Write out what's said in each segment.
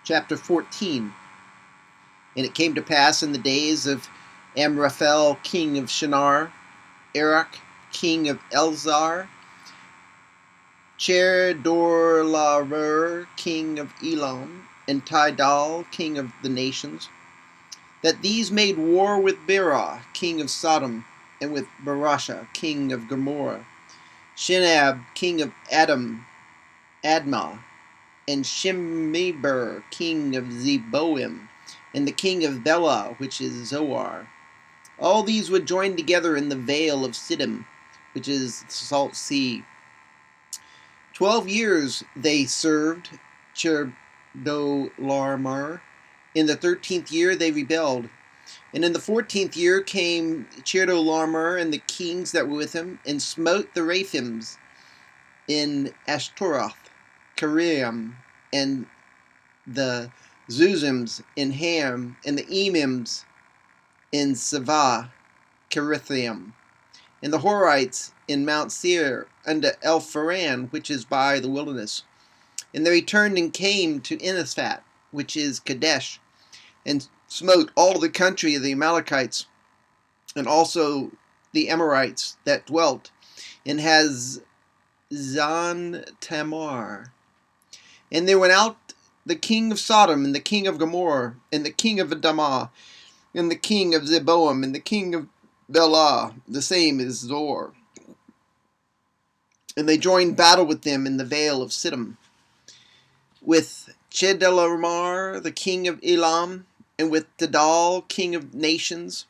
chapter 14. And it came to pass in the days of Amraphel, king of Shinar, Erech, king of Elzar, Chedorlaomer, king of Elam, and Tidal, king of the nations, that these made war with Bera, king of Sodom, and with Barasha, king of Gomorrah, Shinab, king of Admah, and Shemeber, king of Zeboim, and the king of Bela, which is Zoar. All these would join together in the vale of Siddim, which is the salt sea. 12 years they served Chedorlaomer. In the 13th year they rebelled. And in the 14th year came Chedorlaomer and the kings that were with him, and smote the Raphims in Ashtaroth, Kiriam, and the Zuzims in Ham, and the Emims in Savah, Kirithaim, and the Horites in Mount Seir, unto Elpharan, which is by the wilderness. And they returned and came to Innisphat, which is Kadesh, and smote all the country of the Amalekites, and also the Amorites that dwelt in Hazan Tamar. And there went out the king of Sodom, and the king of Gomorrah, and the king of Admah, and the king of Zeboim, and the king of Bela, the same is Zor. And they joined battle with them in the vale of Siddim, with Chedorlaomer, the king of Elam, and with Tidal, king of nations,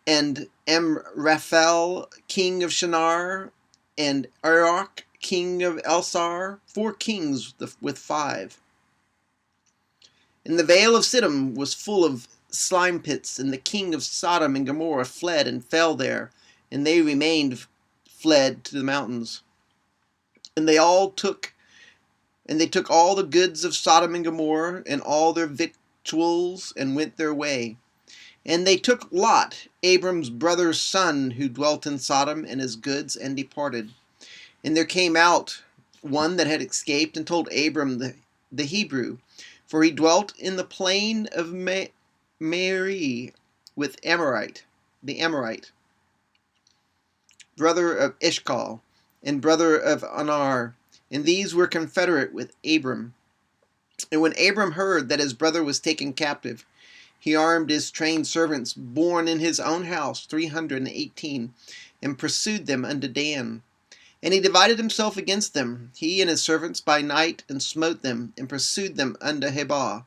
and Amraphel, king of Shinar, and Erech, king of Elsar, 4 kings with 5. And the vale of Siddim was full of slime pits, and the king of Sodom and Gomorrah fled and fell there, and they remained fled to the mountains. And they took all the goods of Sodom and Gomorrah, and all their victuals, and went their way. And they took Lot, Abram's brother's son, who dwelt in Sodom, and his goods, and departed. And there came out one that had escaped, and told Abram the Hebrew, for he dwelt in the plain of Mari with the Amorite, brother of Eshcol, and brother of Anar, and these were confederate with Abram. And when Abram heard that his brother was taken captive, he armed his trained servants born in his own house, 318, and pursued them unto Dan. And he divided himself against them, he and his servants, by night, and smote them, and pursued them unto Hebah,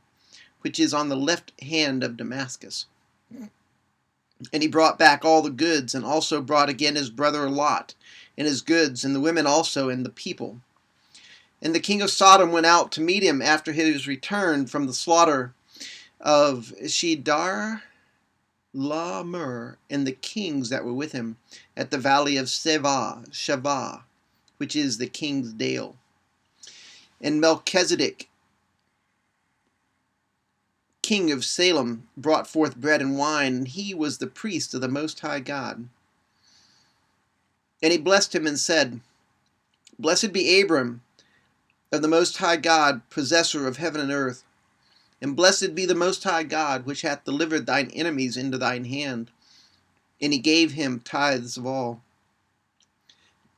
which is on the left hand of Damascus. And he brought back all the goods, and also brought again his brother Lot, and his goods, and the women also, and the people. And the king of Sodom went out to meet him after his return from the slaughter of Chedorlaomer and the kings that were with him at the valley of Shavah, which is the king's dale. And Melchizedek, king of Salem, brought forth bread and wine, and he was the priest of the Most High God. And he blessed him and said, Blessed be Abram of the Most High God, possessor of heaven and earth. And blessed be the Most High God, which hath delivered thine enemies into thine hand. And he gave him tithes of all.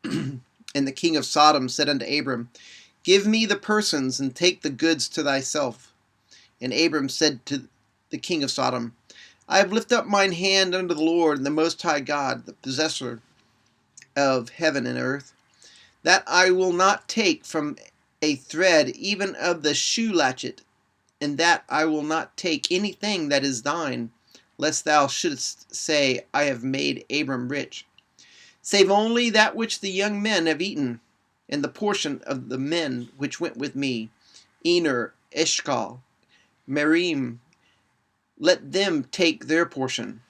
And the king of Sodom said unto Abram, Give me the persons, and take the goods to thyself. And Abram said to the king of Sodom, I have lifted up mine hand unto the Lord, and the Most High God, the possessor of heaven and earth, that I will not take from a thread even of the shoe latchet, and that I will not take anything that is thine, lest thou shouldest say, I have made Abram rich, save only that which the young men have eaten, and the portion of the men which went with me, Eshcol, Merim, let them take their portion.